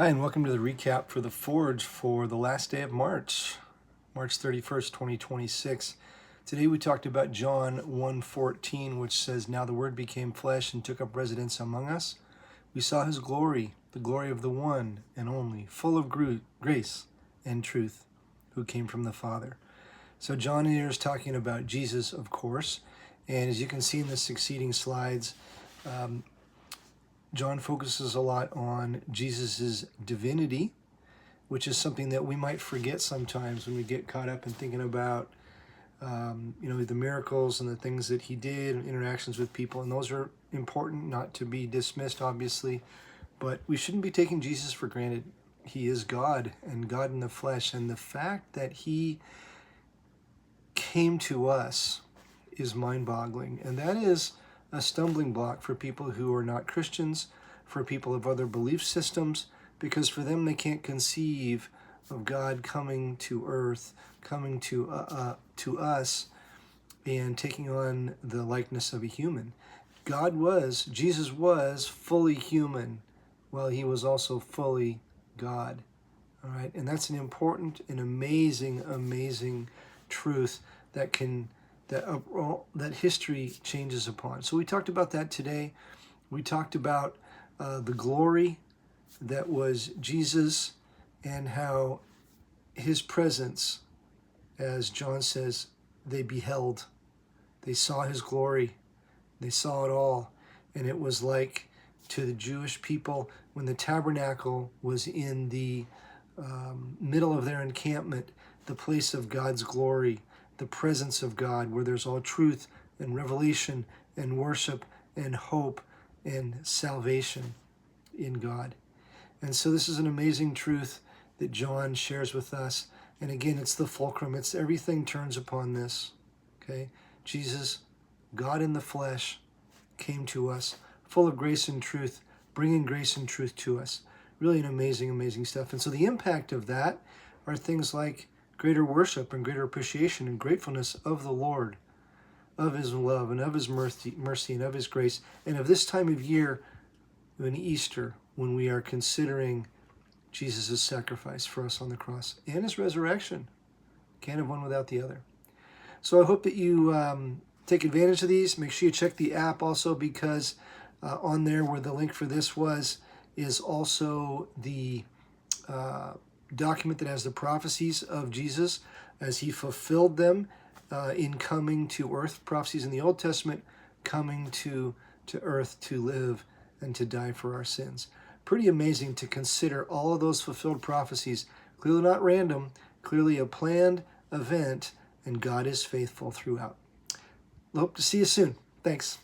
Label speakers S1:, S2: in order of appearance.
S1: Hi, and welcome to the recap for the Forge for the last day of March, March 31st, 2026. Today we talked about John 1:14, which says, "Now the Word became flesh and took up residence among us. We saw his glory, the glory of the one and only, full of grace and truth, who came from the Father." So John here is talking about Jesus, of course, and as you can see in the succeeding slides, John focuses a lot on Jesus's divinity, which is something that we might forget sometimes when we get caught up in thinking about, the miracles and the things that he did and interactions with people. And those are important, not to be dismissed, obviously, but we shouldn't be taking Jesus for granted. He is God and God in the flesh. And the fact that he came to us is mind-boggling. And that is a stumbling block for people who are not Christians, for people of other belief systems, because for them they can't conceive of God coming to earth, coming to us, and taking on the likeness of a human. Jesus was fully human, while he was also fully God. All right, and that's an important and amazing truth that history changes upon. So we talked about that today. We talked about the glory that was Jesus and how his presence, as John says, they beheld. They saw his glory. They saw it all. And it was like to the Jewish people when the tabernacle was in the middle of their encampment, the place of God's glory, the presence of God, where there's all truth and revelation and worship and hope and salvation in God. And so this is an amazing truth that John shares with us. And again, it's the fulcrum. It's everything turns upon this. Okay? Jesus, God in the flesh, came to us, full of grace and truth, bringing grace and truth to us. Really an amazing stuff. And so the impact of that are things like greater worship and greater appreciation and gratefulness of the Lord, of his love and of his mercy and of his grace, and of this time of year in Easter, when we are considering Jesus' sacrifice for us on the cross and his resurrection. Can't have one without the other. So I hope that you take advantage of these. Make sure you check the app also, because on there where the link for this is also the document that has the prophecies of Jesus as he fulfilled them in coming to earth. Prophecies in the Old Testament, coming to earth to live and to die for our sins. Pretty amazing to consider all of those fulfilled prophecies. Clearly not random, clearly a planned event, and God is faithful throughout. Hope to see you soon. Thanks.